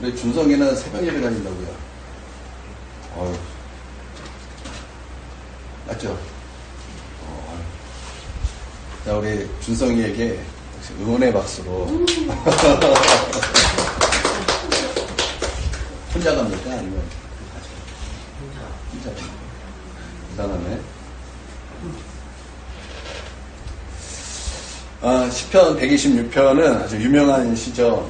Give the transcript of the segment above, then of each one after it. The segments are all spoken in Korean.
우리 준성이는 새벽 예배 다닌다고요. 어휴. 맞죠? 자, 우리 준성이에게 응원의 박수로. 혼자 갑니까? 아니면? 혼자. 대단하네. 시편 126편은 아주 유명한 시죠.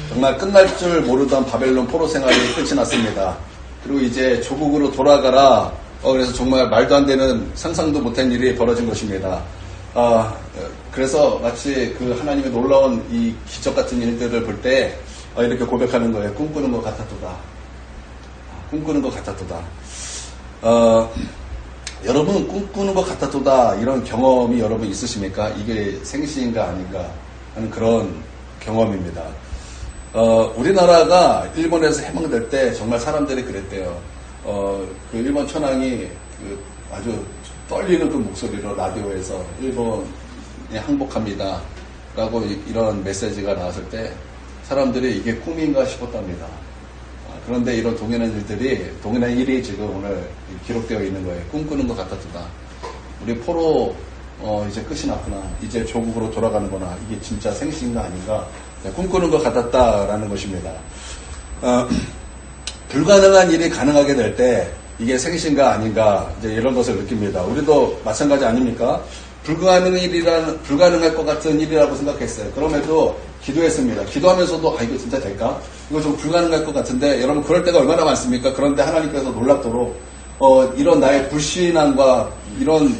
정말 끝날 줄 모르던 바벨론 포로 생활이 끝이 났습니다. 그리고 이제 조국으로 돌아가라. 그래서 정말 말도 안 되는 상상도 못한 일이 벌어진 것입니다. 그래서 마치 그 하나님의 놀라운 이 기적 같은 일들을 볼 때 이렇게 고백하는 거예요. 꿈꾸는 것 같았도다. 꿈꾸는 것 같았도다. 여러분 꿈꾸는 것 같았도다 이런 경험이 여러분 있으십니까? 이게 생시인가 아닌가 하는 그런 경험입니다. 우리나라가 일본에서 해방될 때 정말 사람들이 그랬대요. 그 일본 천황이 아주 떨리는 그 목소리로 라디오에서 일본에 항복합니다 라고 이런 메시지가 나왔을 때 사람들이 이게 꿈인가 싶었답니다. 그런데 이런 동일한 일이 지금 오늘 기록되어 있는 거예요. 꿈꾸는 것 같았다. 우리 포로 이제 끝이 났구나. 이제 조국으로 돌아가는구나. 이게 진짜 생시인가 아닌가. 꿈꾸는 것 같았다라는 것입니다. 불가능한 일이 가능하게 될 때 이게 생시인가 아닌가 이제 이런 것을 느낍니다. 우리도 마찬가지 아닙니까? 불가능할 것 같은 일이라고 생각했어요. 그럼에도 기도했습니다. 기도하면서도 이거 진짜 될까? 이거 좀 불가능할 것 같은데 여러분 그럴 때가 얼마나 많습니까? 그런데 하나님께서 놀랍도록 이런 나의 불신앙과 이런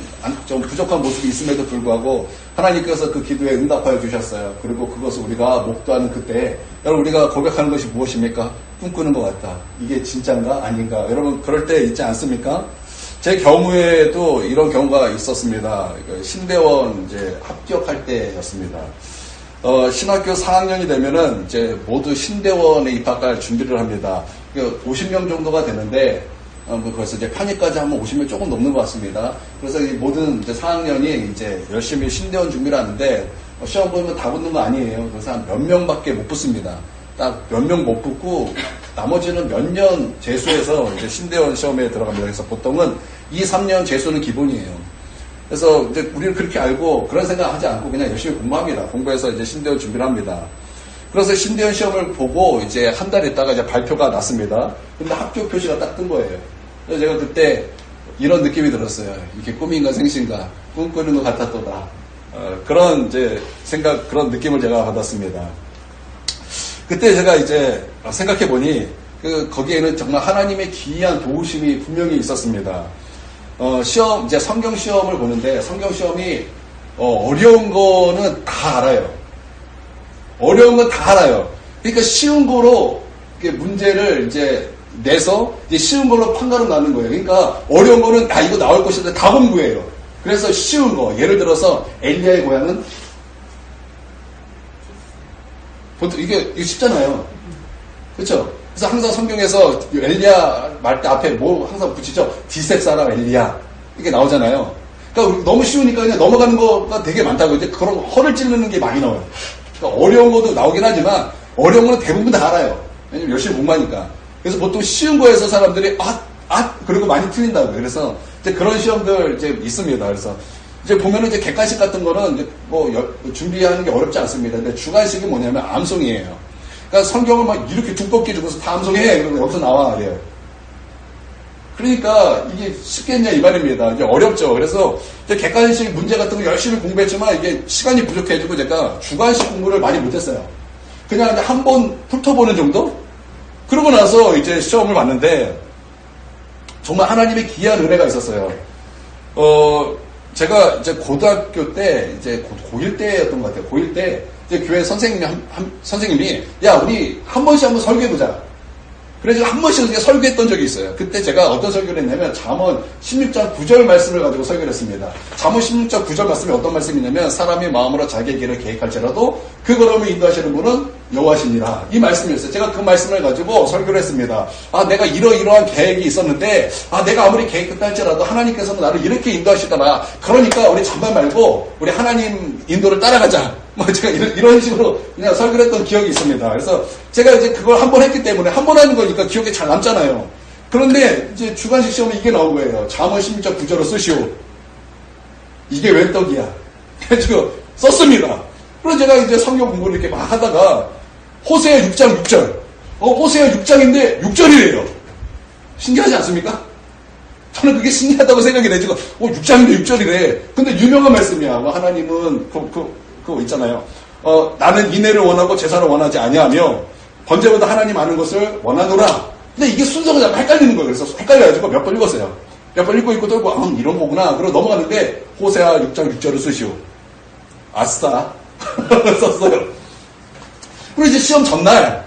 좀 부족한 모습이 있음에도 불구하고 하나님께서 그 기도에 응답하여 주셨어요. 그리고 그것을 우리가 목도하는 그때 여러분 우리가 고백하는 것이 무엇입니까? 꿈꾸는 것 같다. 이게 진짜인가 아닌가? 여러분 그럴 때 있지 않습니까? 제 경우에도 이런 경우가 있었습니다. 신대원 이제 합격할 때였습니다. 신학교 4학년이 되면은 이제 모두 신대원에 입학할 준비를 합니다. 50명 정도가 되는데, 그래서 이제 편입까지 하면 50명 조금 넘는 것 같습니다. 그래서 이 모든 이제 4학년이 이제 열심히 신대원 준비를 하는데, 시험 보면 다 붙는 거 아니에요. 그래서 한 몇 명밖에 못 붙습니다. 딱 몇 명 못 붙고, 나머지는 몇 년 재수해서 이제 신대원 시험에 들어갑니다. 그래서 보통은 2, 3년 재수는 기본이에요. 그래서 이제 우리는 그렇게 알고 그런 생각 하지 않고 그냥 열심히 공부합니다. 공부해서 이제 신대원 준비를 합니다. 그래서 신대원 시험을 보고 이제 한 달 있다가 이제 발표가 났습니다. 근데 합격 표시가 딱 뜬 거예요. 그래서 제가 그때 이런 느낌이 들었어요. 이게 꿈인가 생신가 꿈꾸는 것 같았도다. 그런 이제 그런 느낌을 제가 받았습니다. 그때 제가 이제 생각해 보니 거기에는 정말 하나님의 기이한 도우심이 분명히 있었습니다. 시험, 이제 성경 시험을 보는데, 성경 시험이, 어려운 거는 다 알아요. 어려운 건 다 알아요. 그러니까 쉬운 거로, 문제를 이제 내서, 이제 쉬운 걸로 판가름 나는 거예요. 그러니까 어려운 거는 이거 나올 것인데 다 공부해요. 그래서 쉬운 거, 예를 들어서 엘리야의 고향은, 보통 이게 쉽잖아요. 그렇죠? 그래서 항상 성경에서 엘리야 말 때 앞에 뭐 항상 붙이죠. 디셉 사람 엘리야 이게 나오잖아요. 그러니까 너무 쉬우니까 그냥 넘어가는 거가 되게 많다고 이제 그런 허를 찌르는 게 많이 나와요. 그러니까 어려운 것도 나오긴 하지만 어려운 거는 대부분 다 알아요. 왜냐면 열심히 공부하니까. 그래서 보통 쉬운 거에서 사람들이 그리고 많이 틀린다고요. 그래서 이제 그런 시험들 이제 있습니다. 그래서 이제 보면은 이제 객관식 같은 거는 이제 준비하는 게 어렵지 않습니다. 근데 주관식이 뭐냐면 암송이에요. 그러니까 성경을 막 이렇게 두껍게 주고서 다 암송해. 그러면 여기서 나와. 그래요. 그러니까 이게 쉽겠냐 이 말입니다. 이제 어렵죠. 그래서 이제 객관식 문제 같은 거 열심히 공부했지만 이게 시간이 부족해지고 제가 주관식 공부를 많이 못했어요. 그냥 이제 한 번 훑어보는 정도? 그러고 나서 이제 시험을 봤는데 정말 하나님의 기이한 은혜가 있었어요. 제가 이제 고등학교 때 이제 고1 때였던 것 같아요. 고1 때 이제 교회 선생님이 야 우리 한 번씩 한번 설교해보자. 그래서 한 번씩 설교했던 적이 있어요. 그때 제가 어떤 설교를 했냐면 잠언 16장 9절 말씀을 가지고 설교를 했습니다. 잠언 16장 9절 말씀이 어떤 말씀이냐면 사람이 마음으로 자기의 길을 계획할지라도 그 걸음을 인도하시는 분은 여호와시니라. 이 말씀이었어요. 제가 그 말씀을 가지고 설교를 했습니다. 아, 내가 이러이러한 계획이 있었는데, 아, 내가 아무리 계획했다 할지라도 하나님께서는 나를 이렇게 인도하시더라. 그러니까 우리 잔말 말고 우리 하나님 인도를 따라가자. 뭐 제가 이런 식으로 그냥 설교를 했던 기억이 있습니다. 그래서 제가 이제 그걸 한 번 했기 때문에 한 번 하는 거니까 기억에 잘 남잖아요. 그런데 이제 주관식 시험에 이게 나온 거예요. 잠언 16장 9절로 쓰시오. 이게 웬 떡이야. 그래가지고 썼습니다. 그래서 제가 이제 성경 공부를 이렇게 막 하다가 호세아 6장 6절. 호세아 6장인데 6절이래요. 신기하지 않습니까? 저는 그게 신기하다고 생각이 되지고 6장인데 6절이래. 근데 유명한 말씀이야. 하나님은 그거 있잖아요. 나는 인애를 원하고 제사를 원하지 아니하며 번제보다 하나님 아는 것을 원하노라. 근데 이게 순서가 약간 헷갈리는 거예요. 그래서 헷갈려가지고 몇 번 읽었어요. 몇 번 읽고 또 이런 거구나. 그러고 넘어가는데 호세아 6장 6절을 쓰시오. 아싸. 썼어요. 그리고 이제 시험 전날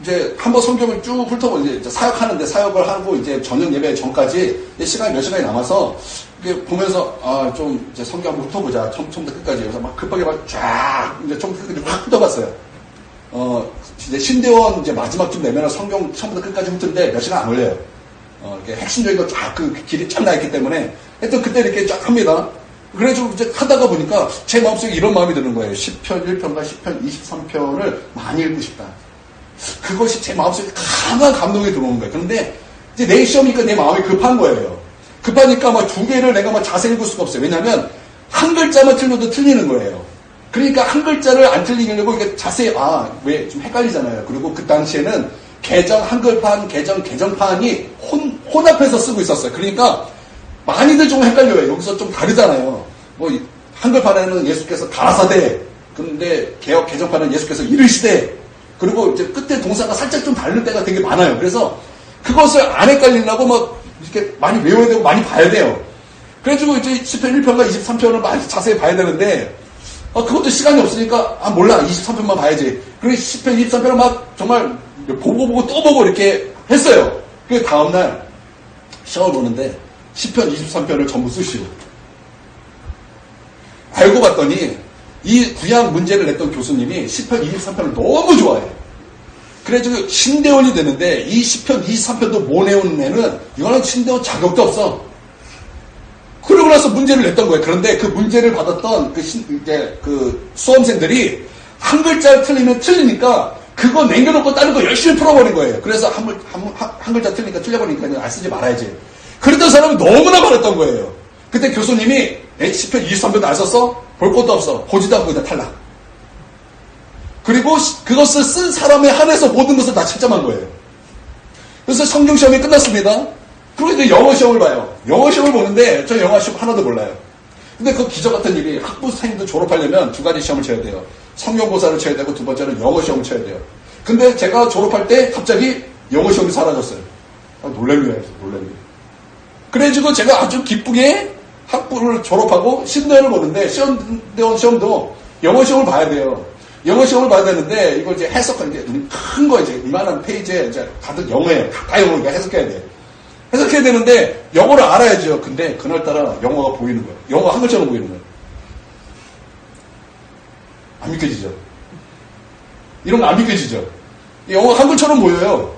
이제 한번 성경을 쭉 훑어보고 이제 사역하는데 사역을 하고 이제 저녁 예배 전까지 시간이 몇 시간이 남아서 이렇게 보면서 좀 이제 성경 한번 훑어보자. 처음부터 끝까지. 그래서 막 급하게 막 쫙 이제 처음부터 끝까지 확 훑어봤어요. 이제 신대원 이제 마지막쯤 되면 성경 처음부터 끝까지 훑는데 몇 시간 안 걸려요. 이렇게 핵심적인 거 쫙 그 길이 쫙 나있기 때문에 하여튼 그때 이렇게 쫙 합니다. 그래가지고 이제 하다가 보니까 제 마음속에 이런 마음이 드는 거예요. 10편 1편과 10편 23편을 많이 읽고 싶다. 그것이 제 마음속에 강한 감동이 들어오는 거예요. 그런데 이제 내일 시험이니까 내 마음이 급한 거예요. 급하니까 막 두 개를 내가 막 자세히 읽을 수가 없어요. 왜냐하면 한 글자만 틀려도 틀리는 거예요. 그러니까 한 글자를 안 틀리려고 이게 자세히 왜 좀 헷갈리잖아요. 그리고 그 당시에는 개정 한글판, 개정판이 혼합해서 쓰고 있었어요. 그러니까 많이들 좀 헷갈려요. 여기서 좀 다르잖아요. 뭐 한글판에는 예수께서 가라사대, 그런데 개정판은 예수께서 이르시되, 그리고 이제 끝에 동사가 살짝 좀 다를 때가 되게 많아요. 그래서 그것을 안 헷갈리려고 막 이렇게 많이 외워야 되고 많이 봐야 돼요. 그래가지고 이제 10편 1편과 23편을 많이 자세히 봐야 되는데 그것도 시간이 없으니까 몰라 23편만 봐야지. 그리고 10편 23편을 막 정말 보고 또 보고 이렇게 했어요. 그 다음날 시험을 보는데 10편 23편을 전부 쓰시오. 알고 봤더니 이 구약 문제를 냈던 교수님이 10편 23편을 너무 좋아해요. 그래가지고 신대원이 되는데 이 10편 23편도 못 내온 애는 이거는 신대원 자격도 없어. 그러고 나서 문제를 냈던 거예요. 그런데 그 문제를 받았던 그 수험생들이 한 글자를 틀리면 틀리니까 그거 남겨놓고 다른 거 열심히 풀어버린 거예요. 그래서 한 글자 틀리니까 틀려버리니까 안 쓰지 말아야지. 그랬던 사람이 너무나 많았던 거예요. 그때 교수님이 10편 23편도 안 썼어? 볼 것도 없어. 보지도 않고 그냥 탈락. 그리고 그것을 쓴 사람에 한해서 모든 것을 다 채점한 거예요. 그래서 성경시험이 끝났습니다. 그리고 이제 영어 시험을 봐요. 영어 시험을 보는데 저 영어 시험 하나도 몰라요. 근데 그 기적 같은 일이 학부생도 졸업하려면 두 가지 시험을 쳐야 돼요. 성경고사를 쳐야 되고 두 번째는 영어 시험을 쳐야 돼요. 근데 제가 졸업할 때 갑자기 영어 시험이 사라졌어요. 놀랍니다. 그래가지고 제가 아주 기쁘게 학부를 졸업하고 신대원을 보는데 신대원 시험도 영어 시험을 봐야 돼요. 영어 시험을 봐야 되는데 이걸 이제 해석한 게 큰 거 이제 이만한 페이지에 이제 가득 영어예요. 다 영어니까 해석해야 돼. 해석해야 되는데 영어를 알아야죠. 근데 그날따라 영어가 보이는 거예요. 영어가 한 글자로 보이는 거예요. 안 믿겨지죠? 이런 거 안 믿겨지죠? 영어가 한 글처럼 보여요.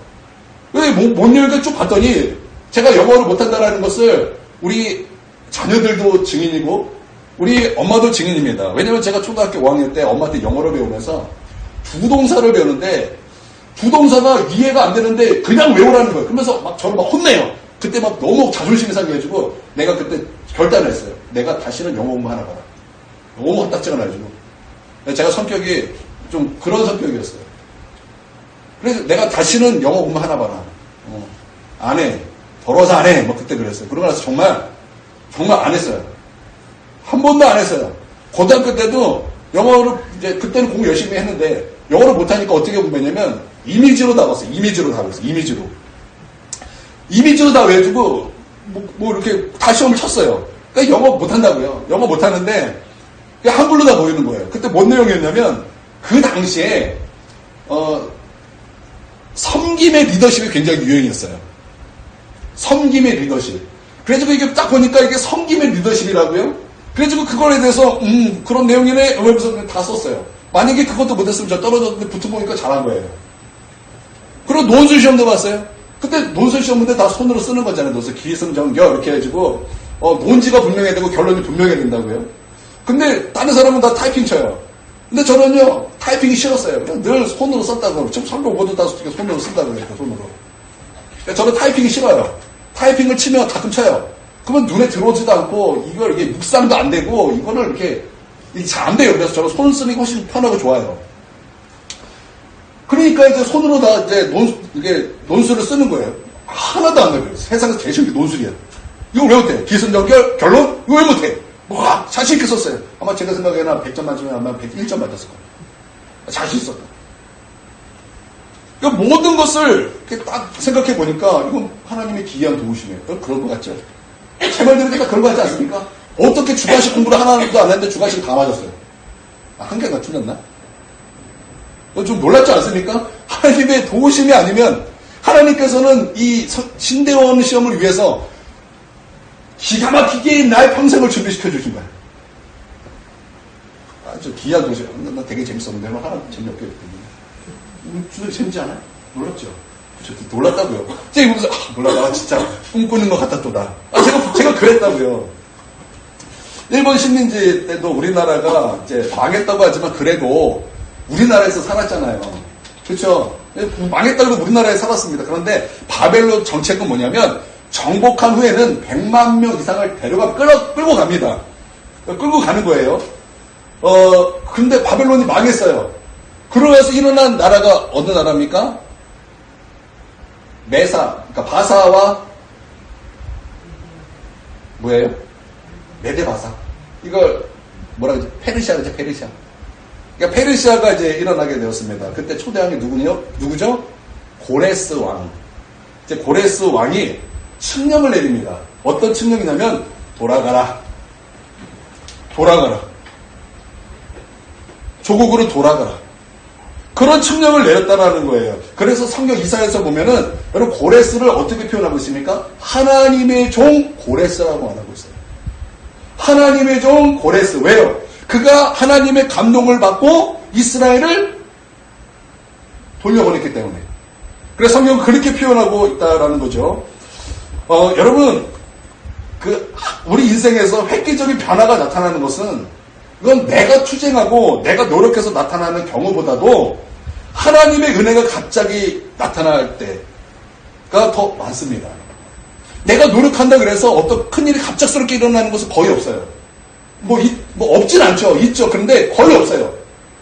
왜 못 읽고 쭉 봤더니 제가 영어를 못한다는 것을 우리 자녀들도 증인이고 우리 엄마도 증인입니다. 왜냐면 제가 초등학교 5학년 때 엄마한테 영어를 배우면서 부동사를 배우는데 부동사가 이해가 안 되는데 그냥 외우라는 거예요. 그러면서 막 저를 막 혼내요. 그때 막 너무 자존심이 상해가지고 내가 그때 결단을 했어요. 내가 다시는 영어 공부 하나 봐라. 너무 헛딱지가 나가지고. 제가 성격이 좀 그런 성격이었어요. 그래서 내가 다시는 영어 공부 하나 봐라. 안 해. 더러워서 안 해. 뭐 그때 그랬어요. 그러고 나서 정말 안 했어요. 한 번도 안 했어요. 고등학교 때도 영어를 이제 그때는 공부 열심히 했는데 영어를 못하니까 어떻게 공부했냐면 이미지로 다 봤어요. 이미지로 다 봤어요. 이미지로 다 외워주고 뭐 이렇게 다 시험을 쳤어요. 그러니까 영어 못한다고요. 영어 못하는데 한글로 다 보이는 거예요. 그때 뭔 내용이었냐면 그 당시에 섬김의 리더십이 굉장히 유행이었어요. 섬김의 리더십. 그래가지고 이게 딱 보니까 이게 섬김의 리더십이라고요. 그래가지고 그거에 대해서 그런 내용이네 이러면서 다 썼어요. 만약에 그것도 못했으면 저 떨어졌는데 붙어보니까 잘한 거예요. 그리고 논술 시험도 봤어요. 그때 논술 시험 문제 다 손으로 쓰는 거잖아요. 논술 기승전결 이렇게 해가지고 논지가 분명해야 되고 결론이 분명해야 된다고요. 근데 다른 사람은 다 타이핑 쳐요. 근데 저는요 타이핑이 싫었어요. 그냥 늘 손으로 썼다고. 지금 설교 모두 다 손으로 쓴다고 그랬고 손으로. 그러니까 저는 타이핑이 싫어요. 타이핑을 치면 가끔 쳐요. 그러면 눈에 들어오지도 않고 이걸 이게 묵상도 안 되고 이거를 이렇게 잘 안 돼요. 그래서 저는 손 쓰는 게 훨씬 편하고 좋아요. 그러니까 이제 손으로 다 이제 이게 논술을 쓰는 거예요. 하나도 안 돼요. 세상에서 제일 쉬운 게 논술이야. 이거 왜 못해? 기승전결 결론? 이거 왜 못해? 와, 자신 있게 썼어요. 아마 제가 생각에는 100점 만점에 아마 101점 맞았을 거예요. 자신 있었다. 그러니까 모든 것을 이렇게 딱 생각해 보니까 이건 하나님의 기이한 도우심이에요. 그런 것 같죠? 제 말 들으니까 그런 거 같지 않습니까? 어떻게 주관식 공부를 하나도 안 했는데 주관식 다 맞았어요. 한 개가 틀렸나? 좀 놀랍지 않습니까? 하나님의 도우심이 아니면 하나님께서는 이 신대원 시험을 위해서 기가 막히게 나의 평생을 준비시켜 주신 거야. 아주 기이한 도시. 나 되게 재밌었는데 하나 재미없게 했더니 주도 재밌지 않아요? 놀랍죠? 저 놀랐다고요. 제가 보면서 놀라다 진짜 꿈꾸는 것 같았도다. 제가 그랬다고요. 일본 식민지 때도 우리나라가 이제 망했다고 하지만 그래도 우리나라에서 살았잖아요. 그렇죠? 망했다고 우리나라에 살았습니다. 그런데 바벨론 정책은 뭐냐면 정복한 후에는 100만 명 이상을 데려가 끌고 갑니다. 끌고 가는 거예요. 근데 바벨론이 망했어요. 그러면서 일어난 나라가 어느 나라입니까? 메사, 그러니까 바사와 뭐예요? 메데바사. 이걸 뭐라 그러지? 페르시아죠, 페르시아. 그러니까 페르시아가 이제 일어나게 되었습니다. 그때 초대왕이 누구죠? 고레스 왕. 이제 고레스 왕이 칙령을 내립니다. 어떤 칙령이냐면 돌아가라. 조국으로 돌아가라. 그런 칙령을 내렸다라는 거예요. 그래서 성경 이사야에서 보면은 여러분 고레스를 어떻게 표현하고 있습니까? 하나님의 종 고레스라고 말하고 있어요. 하나님의 종 고레스. 왜요? 그가 하나님의 감동을 받고 이스라엘을 돌려보냈기 때문에. 그래서 성경은 그렇게 표현하고 있다라는 거죠. 여러분, 우리 인생에서 획기적인 변화가 나타나는 것은 이건 내가 투쟁하고 내가 노력해서 나타나는 경우보다도 하나님의 은혜가 갑자기 나타날 때가 더 많습니다. 내가 노력한다 그래서 어떤 큰일이 갑작스럽게 일어나는 것은 거의 없어요. 없진 않죠. 있죠. 그런데 거의 없어요.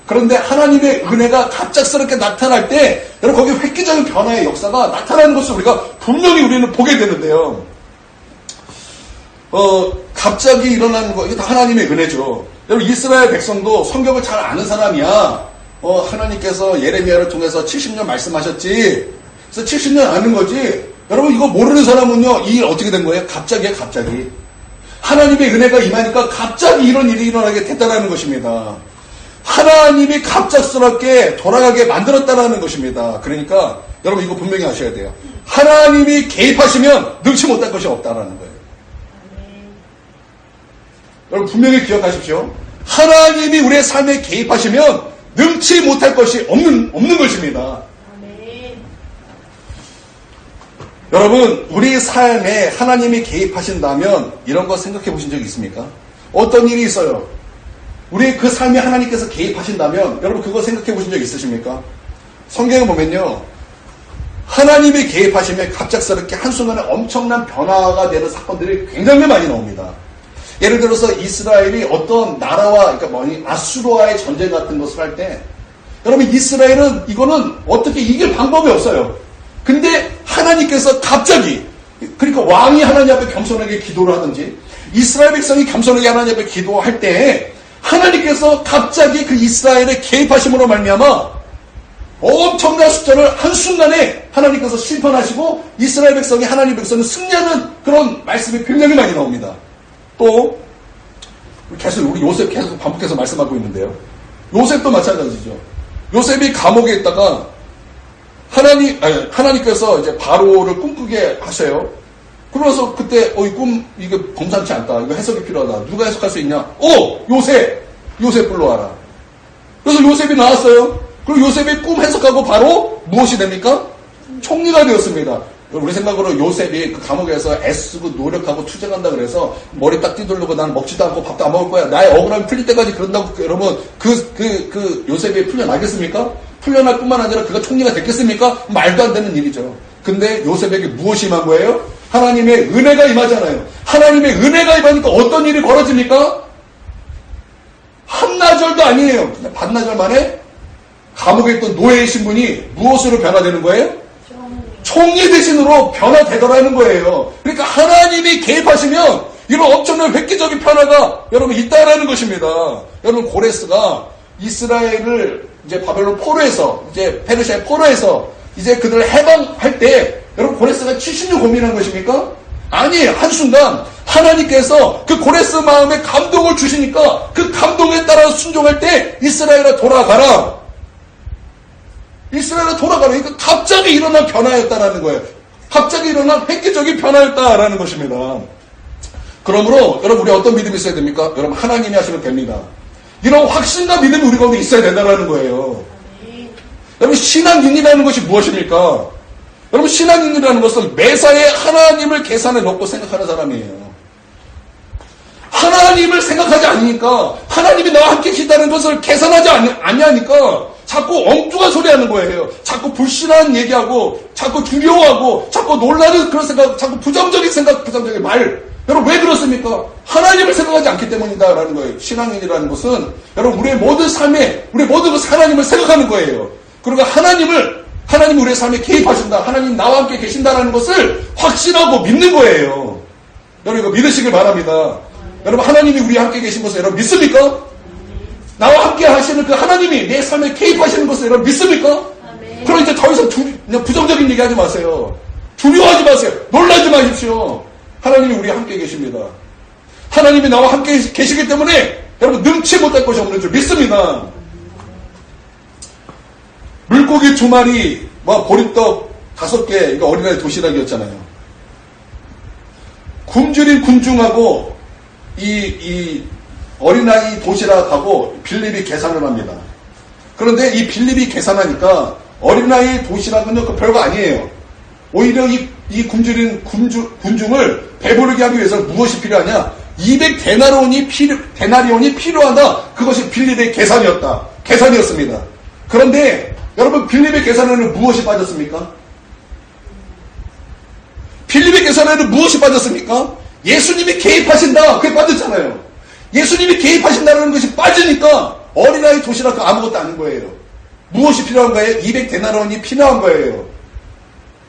그런데 하나님의 은혜가 갑작스럽게 나타날 때 여러분 거기 획기적인 변화의 역사가 나타나는 것을 우리가 분명히 우리는 보게 되는데요. 갑자기 일어나는 거, 이게 다 하나님의 은혜죠. 여러분, 이스라엘 백성도 성경을 잘 아는 사람이야. 하나님께서 예레미야를 통해서 70년 말씀하셨지. 그래서 70년 아는 거지. 여러분, 이거 모르는 사람은요, 이 일 어떻게 된 거예요? 갑자기. 하나님의 은혜가 임하니까 갑자기 이런 일이 일어나게 됐다는 것입니다. 하나님이 갑작스럽게 돌아가게 만들었다는 것입니다. 그러니까, 여러분, 이거 분명히 아셔야 돼요. 하나님이 개입하시면 능치 못할 것이 없다라는 거예요. 여러분 분명히 기억하십시오. 하나님이 우리의 삶에 개입하시면 능치 못할 것이 없는 것입니다. 아멘. 여러분 우리 삶에 하나님이 개입하신다면 이런 거 생각해 보신 적 있습니까? 어떤 일이 있어요. 우리 그 삶에 하나님께서 개입하신다면 여러분 그거 생각해 보신 적 있으십니까? 성경에 보면요. 하나님이 개입하시면 갑작스럽게 한순간에 엄청난 변화가 되는 사건들이 굉장히 많이 나옵니다. 예를 들어서 이스라엘이 어떤 나라와, 그러니까 아수르와의 전쟁 같은 것을 할 때, 여러분 이스라엘은 이거는 어떻게 이길 방법이 없어요. 근데 하나님께서 갑자기, 그러니까 왕이 하나님 앞에 겸손하게 기도를 하든지, 이스라엘 백성이 겸손하게 하나님 앞에 기도할 때, 하나님께서 갑자기 그 이스라엘에 개입하심으로 말미암아 엄청난 숫자를 한순간에 하나님께서 심판하시고 이스라엘 백성이 하나님 백성을 승리하는 그런 말씀이 굉장히 많이 나옵니다. 또 계속 우리 요셉 계속 반복해서 말씀하고 있는데요. 요셉도 마찬가지죠. 요셉이 감옥에 있다가 하나님께서 이제 바로를 꿈꾸게 하셔요. 그러면서 그때 이 꿈 이게 범상치 않다. 이거 해석이 필요하다. 누가 해석할 수 있냐? 요셉 불러와라. 그래서 요셉이 나왔어요. 그리고 요셉이 꿈 해석하고 바로 무엇이 됩니까? 총리가 되었습니다. 우리 생각으로 요셉이 그 감옥에서 애쓰고 노력하고 투쟁한다 그래서 머리 딱 띠두르고 나는 먹지도 않고 밥도 안 먹을 거야. 나의 억울함이 풀릴 때까지 그런다고 여러분 그 요셉이 풀려나겠습니까? 풀려날 뿐만 아니라 그가 총리가 됐겠습니까? 말도 안 되는 일이죠. 근데 요셉에게 무엇이 임한 거예요? 하나님의 은혜가 임하잖아요. 하나님의 은혜가 임하니까 어떤 일이 벌어집니까? 한나절도 아니에요. 그냥 반나절 만에 감옥에 있던 노예의 신분이 무엇으로 변화되는 거예요? 총리 대신으로 변화되더라는 거예요. 그러니까 하나님이 개입하시면 이런 엄청난 획기적인 변화가 여러분 있다라는 것입니다. 여러분 고레스가 이스라엘을 이제 바벨론 포로에서 이제 페르시아의 포로에서 이제 그들을 해방할 때 여러분 고레스가 70년 고민한 것입니까? 아니, 한순간 하나님께서 그 고레스 마음에 감동을 주시니까 그 감동에 따라 순종할 때 이스라엘아 돌아가라. 이스라엘아 돌아가라. 그러니까 갑자기 일어난 변화였다라는 거예요. 갑자기 일어난 획기적인 변화였다라는 것입니다. 그러므로 여러분 우리 어떤 믿음이 있어야 됩니까? 여러분 하나님이 하시면 됩니다. 이런 확신과 믿음이 우리 가운데 있어야 된다는 거예요. 여러분 신앙인이라는 것이 무엇입니까? 여러분 신앙인이라는 것은 매사에 하나님을 계산에 넣고 생각하는 사람이에요. 하나님을 생각하지 않으니까 하나님이 나와 함께 계시다는 것을 계산하지 않냐니까 자꾸 엉뚱한 소리 하는 거예요. 자꾸 불신한 얘기하고 자꾸 두려워하고 자꾸 놀라는 그런 생각, 자꾸 부정적인 생각, 부정적인 말. 여러분 왜 그렇습니까? 하나님을 생각하지 않기 때문이다라는 거예요. 신앙인이라는 것은 여러분 우리의 모든 삶에 우리 모든 것을 하나님을 생각하는 거예요. 그러니까 하나님이 우리의 삶에 개입하신다. 하나님 나와 함께 계신다라는 것을 확신하고 믿는 거예요. 여러분 이거 믿으시길 바랍니다. 여러분 하나님이 우리와 함께 계신 것을 여러분 믿습니까? 나와 함께 하시는 그 하나님이 내 삶에 개입하시는 것을 여러분 믿습니까? 그럼 이제 더 이상 그냥 부정적인 얘기하지 마세요. 두려워하지 마세요. 놀라지 마십시오. 하나님이 우리와 함께 계십니다. 하나님이 나와 함께 계시기 때문에 여러분 능치 못할 것이 없는 줄 믿습니다. 물고기 2마리, 보리떡 5개, 이거 어린아이 도시락이었잖아요. 굶주린 군중하고 이 어린아이 도시락하고 빌립이 계산을 합니다. 그런데 이 빌립이 계산하니까 어린아이 도시락은요, 그 별거 아니에요. 오히려 이 굶주린 군중을 배부르게 하기 위해서는 무엇이 필요하냐? 200데나리온이 필요하다. 그것이 빌립의 계산이었습니다. 그런데 여러분 빌립의 계산에는 무엇이 빠졌습니까? 빌립의 계산에는 무엇이 빠졌습니까? 예수님이 개입하신다. 그게 빠졌잖아요. 예수님이 개입하신다는 것이 빠지니까 어린아이 도시락 아무것도 아닌 거예요. 무엇이 필요한 거예요? 200데나리온이 필요한 거예요.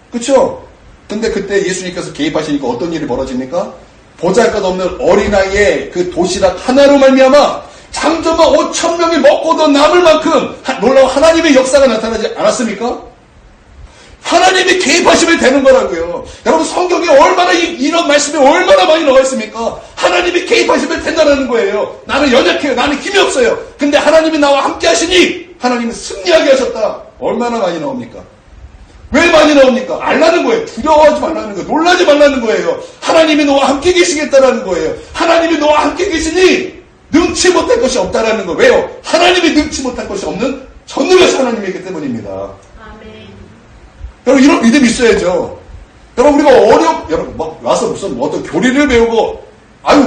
그렇죠? 근데 그때 예수님께서 개입하시니까 어떤 일이 벌어집니까? 보잘것없는 어린아이의 그 도시락 하나로 말미암아 장정만 5,000명이 먹고도 남을 만큼 놀라운 하나님의 역사가 나타나지 않았습니까? 하나님이 개입하시면 되는 거라고요. 여러분 성경에 얼마나 이런 말씀이 얼마나 많이 나와 있습니까? 하나님이 개입하시면 된다는 거예요. 나는 연약해요. 나는 힘이 없어요. 근데 하나님이 나와 함께 하시니 하나님은 승리하게 하셨다. 얼마나 많이 나옵니까? 왜 많이 나옵니까? 알라는 거예요. 두려워하지 말라는 거예요. 놀라지 말라는 거예요. 하나님이 너와 함께 계시겠다라는 거예요. 하나님이 너와 함께 계시니 능치 못할 것이 없다라는 거예요. 왜요? 하나님이 능치 못할 것이 없는 전능하신 하나님이기 때문입니다. 아멘. 여러분 이런 믿음이 있어야죠. 여러분 우리가 여러분 와서 무슨 어떤 교리를 배우고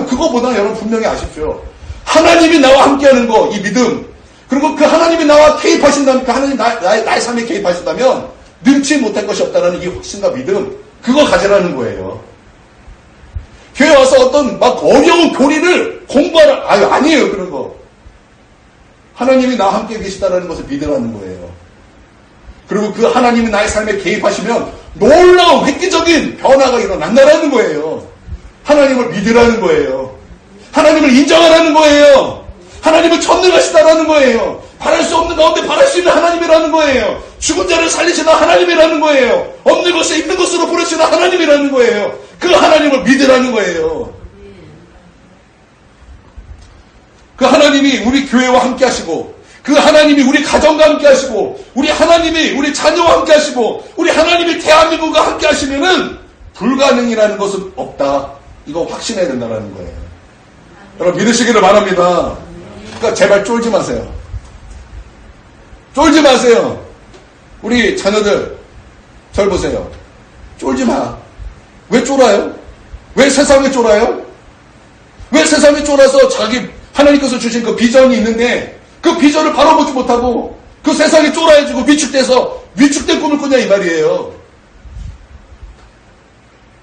그거보다 여러분 분명히 아십시오. 하나님이 나와 함께하는 거, 이 믿음. 그리고 그 하나님이 나와 개입하신다면, 그 하나님 나의 삶에 개입하신다면 능치 못할 것이 없다는 이 확신과 믿음, 그거 가지라는 거예요. 교회 와서 어떤 어려운 교리를 공부하라. 아니에요, 그런 거. 하나님이 나와 함께 계시다는 것을 믿으라는 거예요. 그리고 그 하나님이 나의 삶에 개입하시면 놀라운 획기적인 변화가 일어난다는 거예요. 하나님을 믿으라는 거예요. 하나님을 인정하라는 거예요. 하나님은 전능하시다라는 거예요. 바랄 수 없는 가운데 바랄 수 있는 하나님이라는 거예요. 죽은 자를 살리시는 하나님이라는 거예요. 없는 것을 있는 것으로 부르시는 하나님이라는 거예요. 그 하나님을 믿으라는 거예요. 그 하나님이 우리 교회와 함께 하시고, 그 하나님이 우리 가정과 함께 하시고, 우리 하나님이 우리 자녀와 함께 하시고, 우리 하나님이 대한민국과 함께 하시면은 불가능이라는 것은 없다. 이거 확신해야 된다는 거예요. 여러분 믿으시기를 바랍니다. 그러니까 제발 쫄지 마세요. 쫄지 마세요. 우리 자녀들, 절 보세요. 쫄지 마. 왜 쫄아요? 왜 세상에 쫄아요? 왜 세상에 쫄아서 자기 하나님께서 주신 그 비전이 있는데 그 비전을 바라보지 못하고 그 세상에 쫄아해지고 위축된 꿈을 꾸냐 이 말이에요.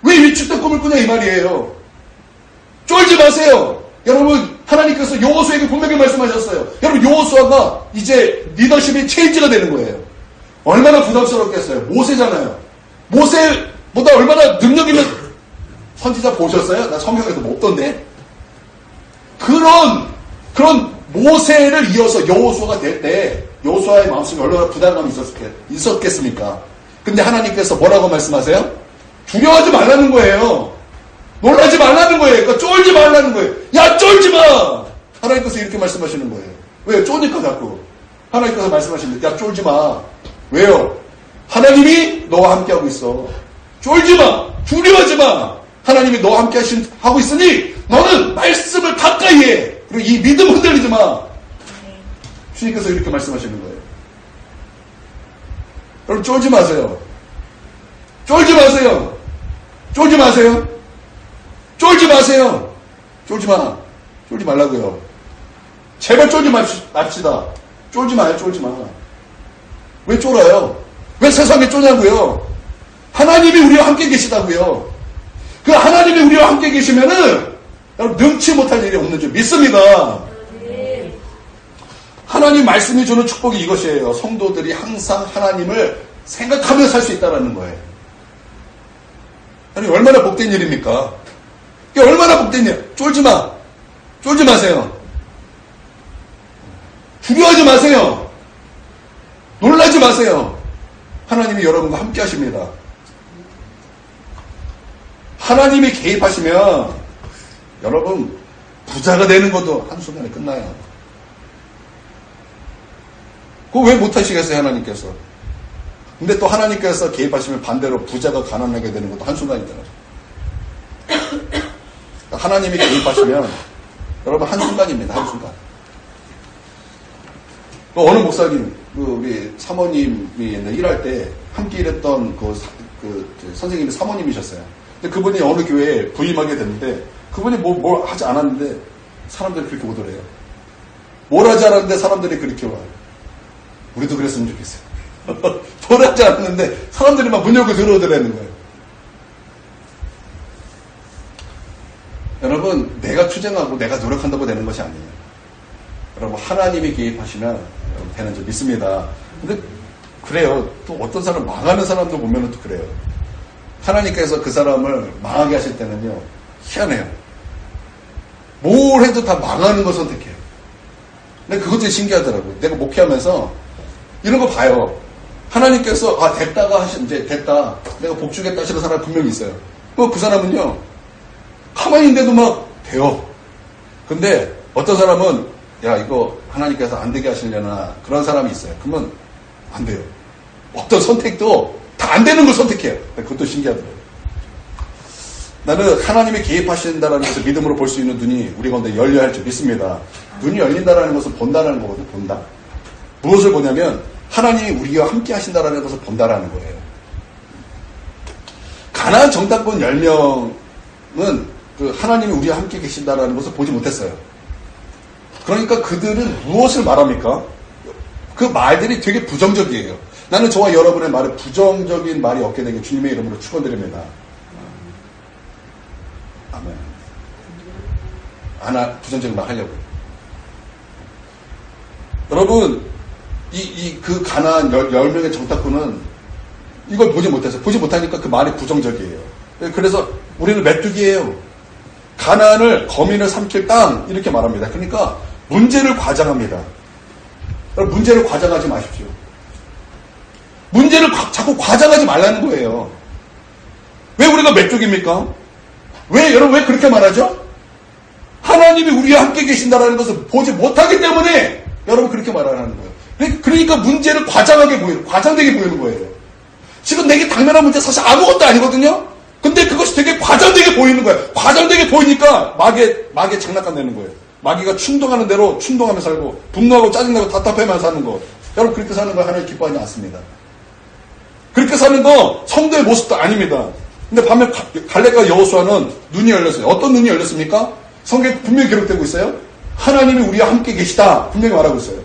왜 위축된 꿈을 꾸냐 이 말이에요. 쫄지 마세요. 여러분 하나님께서 여호수아에게 분명히 말씀하셨어요. 여러분 여호수아가 이제 리더십이 체인지가 되는 거예요. 얼마나 부담스럽겠어요. 모세잖아요. 모세보다 얼마나 능력 있는 선지자 보셨어요? 나 성경에서 못 본데. 그런 모세를 이어서 여호수아가 될 때 여호수아의 마음속에 얼마나 부담감이 있었겠습니까? 근데 하나님께서 뭐라고 말씀하세요? 두려워하지 말라는 거예요. 놀라지 말라는 거예요. 그러니까 쫄지 말라는 거예요. 야 쫄지 마. 하나님께서 이렇게 말씀하시는 거예요. 왜요? 쫄니까 자꾸. 하나님께서 말씀하시는데 야 쫄지 마. 왜요? 하나님이 너와 함께하고 있어. 쫄지 마. 두려워하지 마. 하나님이 너와 함께 하고 있으니 너는 말씀을 가까이 해. 그리고 이 믿음 흔들리지 마. 주님께서 이렇게 말씀하시는 거예요. 여러분 쫄지 마세요. 쫄지 마세요. 쫄지 마세요. 쫄지 마세요. 쫄지 마. 쫄지 말라고요. 제발 쫄지 맙시다. 쫄지 마요. 쫄지 마. 왜 쫄아요? 왜 세상에 쫄냐고요? 하나님이 우리와 함께 계시다고요. 그 하나님이 우리와 함께 계시면은 여러분 능치 못할 일이 없는 줄 믿습니다. 하나님 말씀이 주는 축복이 이것이에요. 성도들이 항상 하나님을 생각하며 살 수 있다는 거예요. 아니 얼마나 복된 일입니까? 이게 얼마나 복된 일. 쫄지 마. 쫄지 마세요. 두려워하지 마세요. 놀라지 마세요. 하나님이 여러분과 함께 하십니다. 하나님이 개입하시면 여러분 부자가 되는 것도 한순간에 끝나요. 그거 왜 못하시겠어요 하나님께서. 근데 또 하나님께서 개입하시면 반대로 부자가 가난하게 되는 것도 한순간이잖아요. 하나님이 개입하시면 여러분 한순간입니다. 한순간. 또 어느 목사님 우리 사모님이 일할 때 함께 일했던 그 선생님이 사모님이셨어요. 근데 그분이 어느 교회에 부임하게 됐는데 그분이 뭘 하지 않았는데 사람들이 그렇게 오더래요. 뭘 하지 않았는데 사람들이 그렇게 와요. 우리도 그랬으면 좋겠어요. 뭘 하지 않았는데 사람들이 막 문 열고 들어오더라는 거예요. 여러분 내가 투쟁하고 내가 노력한다고 되는 것이 아니에요. 여러분 하나님이 개입하시면 여러분 되는 줄 믿습니다. 근데 그래요. 또 어떤 사람 망하는 사람도 보면 또 그래요. 하나님께서 그 사람을 망하게 하실 때는요 희한해요. 뭘 해도 다 망하는 걸 선택해요. 근데 그것도 신기하더라고요. 내가 목회하면서 이런 거 봐요. 하나님께서 됐다가 이제 됐다. 내가 복 주겠다 하시는 사람이 분명히 있어요. 그 사람은요 가만히 있는데도 막 돼요. 근데 어떤 사람은 야 이거 하나님께서 안 되게 하시려나 그런 사람이 있어요. 그러면 안 돼요. 어떤 선택도 다 안 되는 걸 선택해요. 그것도 신기하더라고요. 나는 하나님이 개입하신다는 것을 믿음으로 볼 수 있는 눈이 우리 가운데 열려야 할 줄 믿습니다. 눈이 열린다는 것은 본다는 거거든요. 본다. 무엇을 보냐면 하나님이 우리와 함께 하신다는 것을 본다라는 거예요. 가나안 정탐꾼 10명은 그 하나님이 우리와 함께 계신다는 것을 보지 못했어요. 그러니까 그들은 무엇을 말합니까? 그 말들이 되게 부정적이에요. 나는 저와 여러분의 말에 부정적인 말이 없게 되게 주님의 이름으로 축원드립니다. 아멘. 부정적인 말 하려고요. 여러분, 그 가나안 10명의 정탐꾼은 이걸 보지 못해서, 보지 못하니까 그 말이 부정적이에요. 그래서 우리는 메뚜기예요. 가나안을 거민을 삼킬 땅, 이렇게 말합니다. 그러니까 문제를 과장합니다. 여러분, 문제를 과장하지 마십시오. 문제를 자꾸 과장하지 말라는 거예요. 왜 우리가 메뚜기입니까? 여러분 왜 그렇게 말하죠? 하나님이 우리와 함께 계신다는 것을 보지 못하기 때문에 여러분 그렇게 말하는 거예요. 그러니까 문제를 과장되게 보이는 거예요. 지금 내게 당면한 문제 사실 아무것도 아니거든요? 근데 그것이 되게 과장되게 보이는 거예요. 과장되게 보이니까 마귀에 장난감 내는 거예요. 마귀가 충동하는 대로 충동하며 살고 분노하고 짜증나고 답답해만 사는 거. 여러분 그렇게 사는 걸 하나님 기뻐하지 않습니다. 그렇게 사는 거 성도의 모습도 아닙니다. 근데 반면 갈렙과 여호수아는 눈이 열렸어요. 어떤 눈이 열렸습니까? 성경에 분명히 기록되고 있어요. 하나님이 우리와 함께 계시다 분명히 말하고 있어요.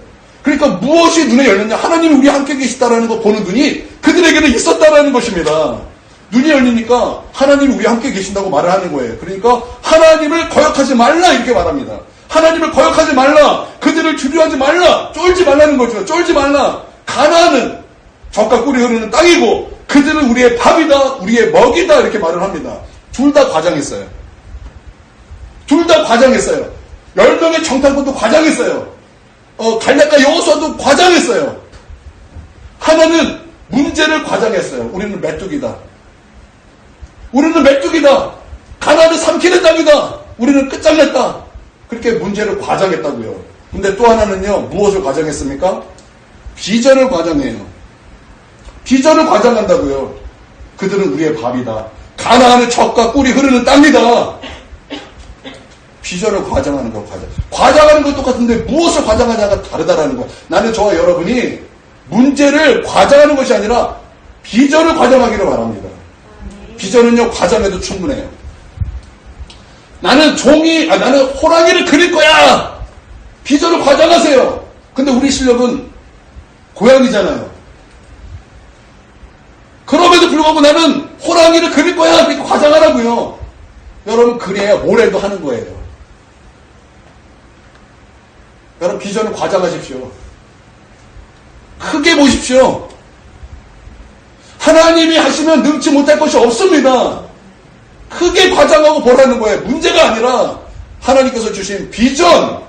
그러니까 무엇이 눈에 열렸냐? 하나님이 우리와 함께 계시다라는 거 보는 눈이 그들에게는 있었다라는 것입니다. 눈이 열리니까 하나님이 우리와 함께 계신다고 말을 하는 거예요. 그러니까 하나님을 거역하지 말라 이렇게 말합니다. 하나님을 거역하지 말라. 그들을 두려워하지 말라. 쫄지 말라는 거죠. 쫄지 말라. 가나안은 젖과 꿀이 흐르는 땅이고 그들은 우리의 밥이다. 우리의 먹이다. 이렇게 말을 합니다. 둘 다 과장했어요. 둘 다 과장했어요. 10명의 정탐꾼도 과장했어요. 갈렙과 여호수아도 과장했어요. 하나는 문제를 과장했어요. 우리는 메뚜기다. 우리는 메뚜기다. 가나안은 삼키는 땅이다. 우리는 끝장냈다. 그렇게 문제를 과장했다고요. 근데 또 하나는요. 무엇을 과장했습니까? 비전을 과장해요. 비전을 과장한다고요. 그들은 우리의 밥이다. 가나안은 젖과 꿀이 흐르는 땅이다. 비전을 과장하는 거 과장하는 건 똑같은데 무엇을 과장하냐가 다르다라는 거. 나는 저와 여러분이 문제를 과장하는 것이 아니라 비전을 과장하기를 바랍니다. 비전은요 과장해도 충분해요. 나는 호랑이를 그릴 거야. 비전을 과장하세요. 근데 우리 실력은 고양이잖아요. 그럼에도 불구하고 나는 호랑이를 그릴 거야. 그렇게 과장하라고요. 여러분 그래야 뭘 해도 하는 거예요. 여러분 비전을 과장하십시오. 크게 보십시오. 하나님이 하시면 능치 못할 것이 없습니다. 크게 과장하고 보라는 거예요. 문제가 아니라 하나님께서 주신 비전,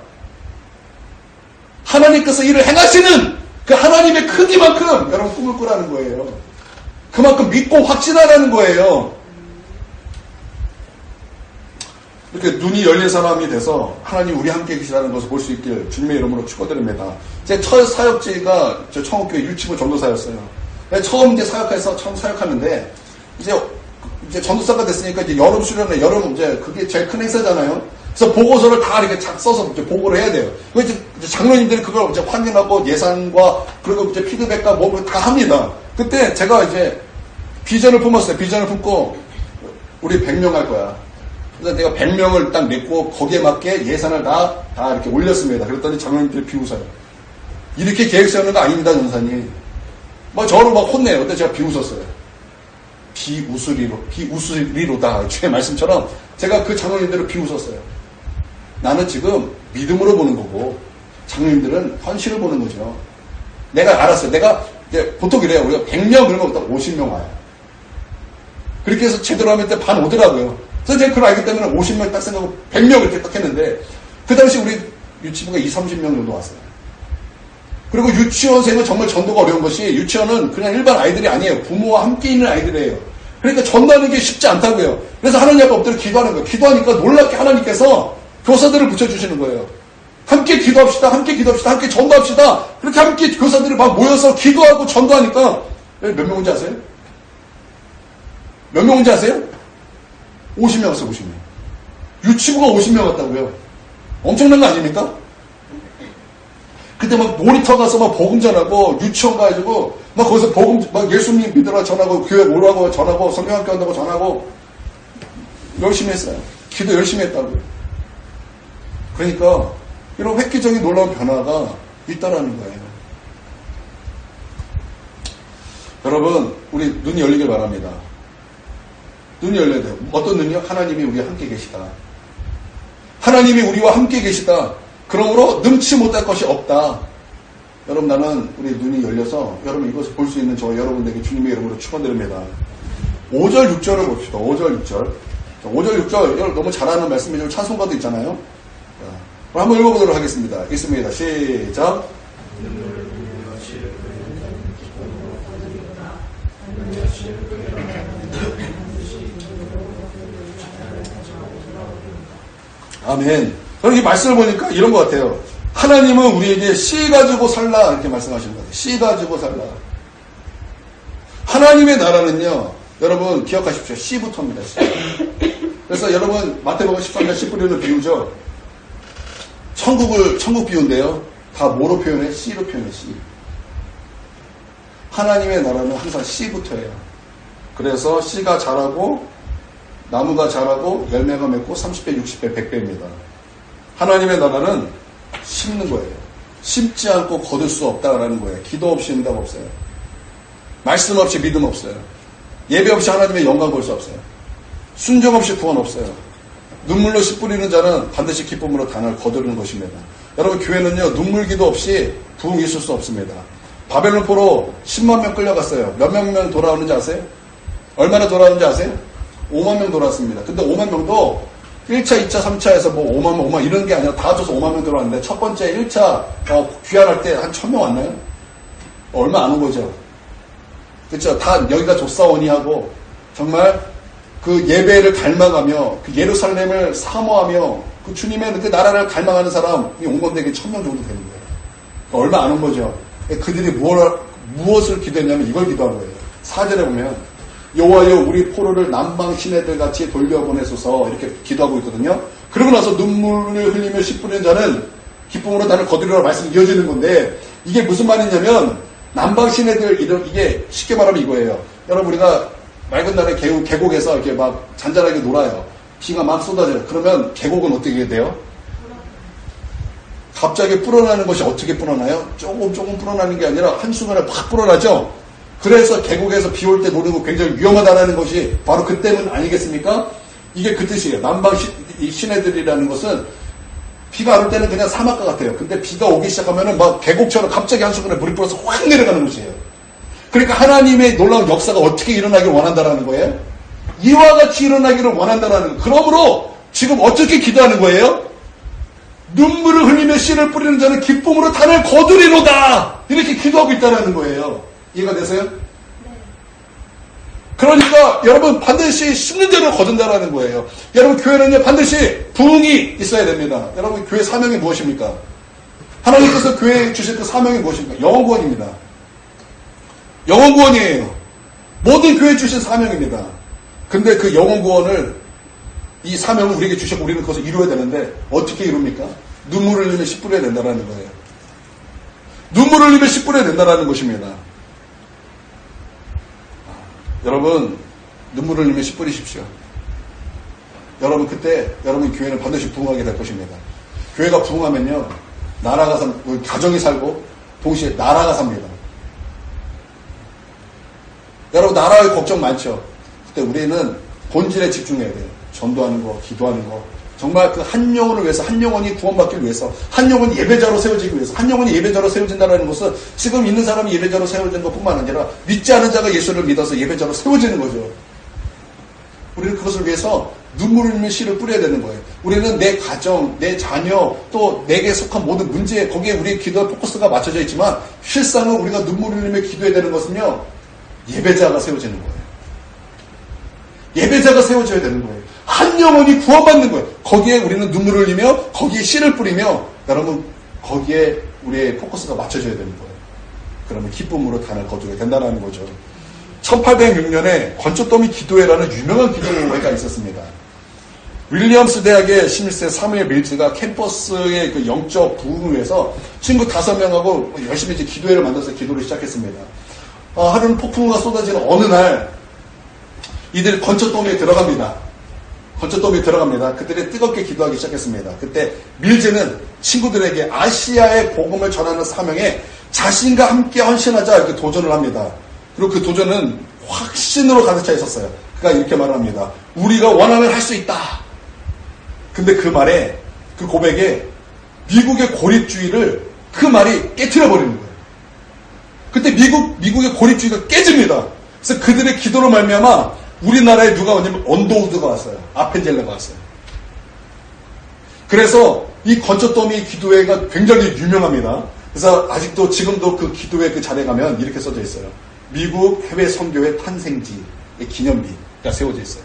하나님께서 일을 행하시는 그 하나님의 크기만큼 여러분 꿈을 꾸라는 거예요. 그만큼 믿고 확신하라는 거예요. 이렇게 눈이 열린 사람이 돼서 하나님 우리 함께 계시다는 것을 볼 수 있길 주님의 이름으로 축원드립니다. 제 첫 사역지가 저 청업교회 유치부 전도사였어요. 처음 이제 처음 사역하는데 이제 전도사가 됐으니까 이제 여름 수련회, 이제 그게 제일 큰 행사잖아요. 그래서 보고서를 다 이렇게 써서 이제 보고를 해야 돼요. 그 이제 장로님들이 그걸 이제 확인하고 예산과 그리고 이제 피드백과 뭐 다 합니다. 그때 제가 이제 비전을 품었어요. 비전을 품고 우리 100명 할 거야. 그래서 내가 100명을 딱 냈고 거기에 맞게 예산을 다 이렇게 올렸습니다. 그랬더니 장로님들이 비웃어요. 이렇게 계획 세우는 거 아닙니다, 전사님. 저를 막 혼내요. 근데 제가 비웃었어요. 비웃으리로다. 주의 말씀처럼 제가 그 장로님들을 비웃었어요. 나는 지금 믿음으로 보는 거고 장로님들은 현실을 보는 거죠. 내가 알았어요. 내가 이제 보통 이래요. 우리가 100명 그러면 딱 50명 와요. 그렇게 해서 제대로 하면 때 반 오더라고요. 그래서 제가 그걸 알기 때문에 50명 딱 생각하고 100명 이렇게 딱 했는데 그 당시 우리 유치부가 20-30명 정도 왔어요. 그리고 유치원생은 정말 전도가 어려운 것이 유치원은 그냥 일반 아이들이 아니에요. 부모와 함께 있는 아이들이에요. 그러니까 전도하는 게 쉽지 않다고요. 그래서 하나님 앞에 엎드려 기도하는 거예요. 기도하니까 놀랍게 하나님께서 교사들을 붙여주시는 거예요. 함께 기도합시다. 함께 기도합시다. 함께 전도합시다. 그렇게 함께 교사들이 막 모여서 기도하고 전도하니까 몇 명 온지 아세요? 몇 명 온지 아세요? 50명 왔어요. 50명. 유치부가 50명 왔다고요. 엄청난 거 아닙니까? 그때 막 놀이터 가서 막 복음 전하고 유치원 가가지고 막 거기서 복음 막 예수님 믿으라 전하고 교회 오라고 전하고 성경학교 한다고 전하고 열심히 했어요. 기도 열심히 했다고요. 그러니까 이런 획기적인 놀라운 변화가 있다라는 거예요. 여러분 우리 눈이 열리길 바랍니다. 눈이 열려야 돼요. 어떤 눈이요? 하나님이 우리와 함께 계시다. 하나님이 우리와 함께 계시다. 그러므로 능치 못할 것이 없다. 여러분 나는 우리 눈이 열려서 여러분 이것을 볼 수 있는 저 여러분에게 주님의 이름으로 축원드립니다. 5절 6절을 봅시다. 5절 6절. 5절 6절 너무 잘하는 말씀이지만 찬송가도 있잖아요. 한번 읽어보도록 하겠습니다. 읽습니다. 시작. 아멘. 저는 이 말씀을 보니까 이런 것 같아요. 하나님은 우리에게 씨 가지고 살라 이렇게 말씀하시는 거예요. 씨 가지고 살라. 하나님의 나라는요. 여러분 기억하십시오. 씨부터입니다. 씨. 그래서 여러분 마태복음 13장 씨 뿌리는 비유죠. 천국 비유인데요. 다 뭐로 표현해? 씨로 표현해. 씨. 하나님의 나라는 항상 씨부터예요. 그래서 씨가 자라고 나무가 자라고 열매가 맺고 30배, 60배, 100배입니다. 하나님의 나라는 심는 거예요. 심지 않고 거둘 수 없다라는 거예요. 기도 없이 응답 없어요. 말씀 없이 믿음 없어요. 예배 없이 하나님의 영광 볼 수 없어요. 순종 없이 구원 없어요. 눈물로 씨 뿌리는 자는 반드시 기쁨으로 단을 거두는 것입니다. 여러분, 교회는요, 눈물기도 없이 부흥이 있을 수 없습니다. 바벨론 포로 10만 명 끌려갔어요. 몇 명 돌아오는지 아세요? 얼마나 돌아오는지 아세요? 5만 명 돌아왔습니다. 근데 5만 명도 1차, 2차, 3차에서 뭐 5만 명, 5만 이런 게 아니라 다 합쳐서 5만 명 들어왔는데 첫 번째 1차 귀환할 때 한 1000명 왔나요? 얼마 안 온 거죠. 그렇죠. 다 여기가 조사원이 하고 정말 그 예배를 갈망하며 그 예루살렘을 사모하며 그 주님의 그 나라를 갈망하는 사람이 온 건데 그게 1000명 정도 되는 거예요. 얼마 안 온 거죠. 그들이 무엇을 기도했냐면 이걸 기도한 거예요. 4절에 보면 여호와여 우리 포로를 남방 시내들 같이 돌려보내소서 이렇게 기도하고 있거든요. 그러고 나서 눈물을 흘리며 씨 뿌리는 자는 기쁨으로 나를 거두리라 말씀이 이어지는 건데 이게 무슨 말이냐면 남방 시내들 이게 쉽게 말하면 이거예요. 여러분 우리가 맑은 날에 계곡에서 이렇게 막 잔잔하게 놀아요. 비가 막 쏟아져요. 그러면 계곡은 어떻게 돼요? 갑자기 불어나는 것이 어떻게 불어나요? 조금 불어나는 게 아니라 한순간에 팍 불어나죠? 그래서 계곡에서 비 올 때 노는 거 굉장히 위험하다는 것이 바로 그 때문 아니겠습니까? 이게 그 뜻이에요. 남방 시내들이라는 것은 비가 안 올 때는 그냥 사막과 같아요. 근데 비가 오기 시작하면은 막 계곡처럼 갑자기 한순간에 물이 불어서 확 내려가는 곳이에요. 그러니까 하나님의 놀라운 역사가 어떻게 일어나기를 원한다라는 거예요? 이와 같이 일어나기를 원한다라는 거예요. 그러므로 지금 어떻게 기도하는 거예요? 눈물을 흘리며 씨를 뿌리는 자는 기쁨으로 단을 거두리로다. 이렇게 기도하고 있다는 거예요. 이해가 되세요? 네. 그러니까 여러분 반드시 심는 자를 거둔다라는 거예요. 여러분 교회는요 반드시 부흥이 있어야 됩니다. 여러분 교회 사명이 무엇입니까? 하나님께서 교회에 주실 그 사명이 무엇입니까? 영혼구원입니다. 영혼구원이에요. 모든 교회에 주신 사명입니다. 근데 그 영혼구원을 이 사명을 우리에게 주셨고 우리는 그것을 이루어야 되는데 어떻게 이룹니까? 눈물을 흘리며 씨 뿌려야 된다는 거예요. 눈물을 흘리며 씨 뿌려야 된다는 것입니다. 여러분 눈물을 흘리며 씨 뿌리십시오. 여러분 그때 여러분 교회는 반드시 부흥하게 될 것입니다. 교회가 부흥하면요 나라가 가정이 살고 동시에 나라가 삽니다. 여러분 나라의 걱정 많죠. 그때 우리는 본질에 집중해야 돼요. 전도하는 거, 기도하는 거. 정말 그 한 영혼을 위해서, 한 영혼이 구원받기 위해서, 한 영혼이 예배자로 세워지기 위해서, 한 영혼이 예배자로 세워진다는 것은 지금 있는 사람이 예배자로 세워지는 것뿐만 아니라 믿지 않은 자가 예수를 믿어서 예배자로 세워지는 거죠. 우리는 그것을 위해서 눈물을 흘리며 씨를 뿌려야 되는 거예요. 우리는 내 가정, 내 자녀, 또 내게 속한 모든 문제, 거기에 우리의 기도의 포커스가 맞춰져 있지만 실상은 우리가 눈물을 흘리며 기도해야 되는 것은요, 예배자가 세워지는 거예요. 예배자가 세워져야 되는 거예요. 한 영혼이 구원받는 거예요. 거기에 우리는 눈물을 흘리며 거기에 씨를 뿌리며 여러분 거기에 우리의 포커스가 맞춰져야 되는 거예요. 그러면 기쁨으로 단을 거두게 된다는 거죠. 1806년에 건초더미 기도회라는 유명한 기도회가 있었습니다. 윌리엄스 대학의 신일세 사무엘 밀즈가 캠퍼스의 그 영적 부흥을 위해서 친구 5명하고 열심히 이제 기도회를 만들어서 기도를 시작했습니다. 하루는 폭풍우가 쏟아지는 어느 날 이들이 건초더미에 들어갑니다. 건초더미에 들어갑니다. 그들이 뜨겁게 기도하기 시작했습니다. 그때 밀즈는 친구들에게 아시아의 복음을 전하는 사명에 자신과 함께 헌신하자 이렇게 도전을 합니다. 그리고 그 도전은 확신으로 가득 차 있었어요. 그가 이렇게 말합니다. 우리가 원하면 할 수 있다. 근데 그 말에, 그 고백에 미국의 고립주의를 그 말이 깨트려 버리는 거예요. 그때 미국의 고립주의가 깨집니다. 그래서 그들의 기도로 말미암아 우리나라에 누가 왔냐면 언더우드가 왔어요. 아펜젤라가 왔어요. 그래서 이 건초더미 기도회가 굉장히 유명합니다. 그래서 아직도 지금도 그 기도회 그 자리에 가면 이렇게 써져 있어요. 미국 해외 선교회 탄생지의 기념비가 세워져 있어요.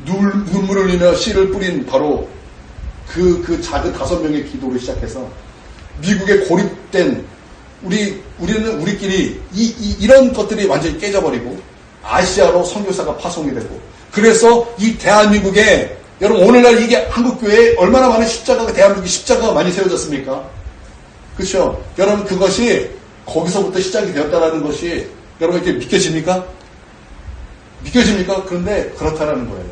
눈물을 흘리며 씨를 뿌린 바로 그 작은 5명의 기도를 시작해서 미국에 고립된 우리는 우리끼리 이런 것들이 완전히 깨져버리고 아시아로 선교사가 파송이 되고 그래서 이 대한민국에 여러분 오늘날 이게 한국교회에 얼마나 많은 십자가가 대한민국에 십자가가 많이 세워졌습니까? 그렇죠? 여러분 그것이 거기서부터 시작이 되었다라는 것이 여러분 이렇게 믿겨집니까? 믿겨집니까? 그런데 그렇다라는 거예요.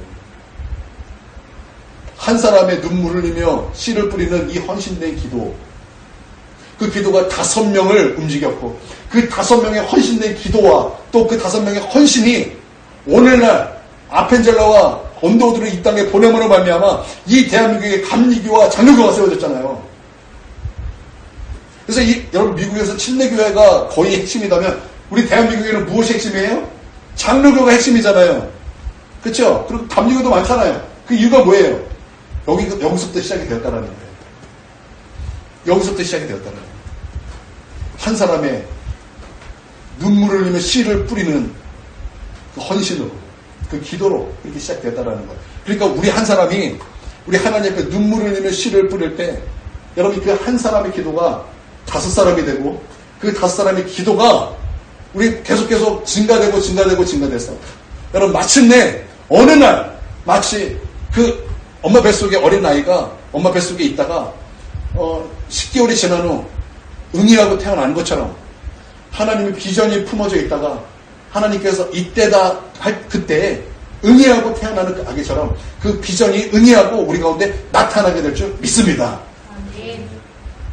한 사람의 눈물을 흘리며 씨를 뿌리는 이 헌신된 기도, 그 기도가 5명을 움직였고 그 5명의 헌신된 기도와 또 그 5명의 헌신이 오늘날 아펜젤라와 언도우드를 이 땅에 보냄으로 말미암아 이 대한민국의 감리교와 장로교가 세워졌잖아요. 그래서 여러분 미국에서 침례교회가 거의 핵심이라면 우리 대한민국에는 무엇이 핵심이에요? 장로교가 핵심이잖아요. 그렇죠? 그리고 감리교도 많잖아요. 그 이유가 뭐예요? 여기서부터 시작이 되었다라는 거예요. 여기서부터 시작이 되었다는 거예요. 한 사람의 눈물을 흘리며 씨를 뿌리는 그 헌신으로, 그 기도로 이렇게 시작되었다라는 거예요. 그러니까 우리 한 사람이 우리 하나님 앞에 눈물을 흘리며 씨를 뿌릴 때 여러분 그 한 사람의 기도가 5사람이 되고 그 5사람의 기도가 우리 계속 증가돼서 여러분 마침내 어느 날 마치 그 엄마 뱃속에 어린 아이가 엄마 뱃속에 있다가 10개월이 지난 후 응이하고 태어난 것처럼 하나님의 비전이 품어져 있다가 하나님께서 이때다 할 그때에 응이하고 태어나는 그 아기처럼 그 비전이 응이하고 우리 가운데 나타나게 될 줄 믿습니다. 아멘.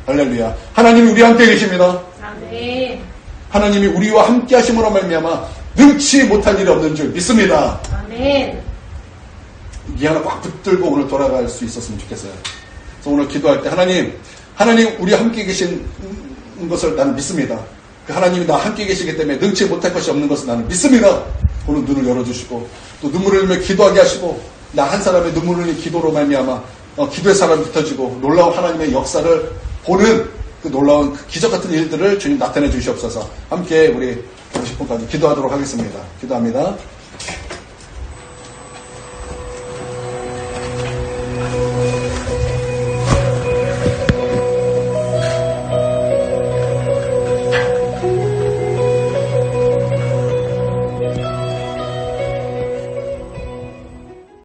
할렐루야. 하나님이 우리와 함께 계십니다. 아멘. 하나님이 우리와 함께 하심으로 말미암아 능치 못할 일이 없는 줄 믿습니다. 아멘. 이 하나 꽉 붙들고 오늘 돌아갈 수 있었으면 좋겠어요. 그래서 오늘 기도할 때 하나님 우리와 함께 계신 것을 나는 믿습니다. 그 하나님이 나와 함께 계시기 때문에 능치 못할 것이 없는 것을 나는 믿습니다. 오늘 눈을 열어주시고 또 눈물을 흘리며 기도하게 하시고 나 한 사람의 눈물을 흘린 기도로 말미암아 기도의 사람이 붙어지고 놀라운 하나님의 역사를 보는 그 놀라운 그 기적 같은 일들을 주님 나타내 주시옵소서. 함께 우리 50분까지 기도하도록 하겠습니다. 기도합니다.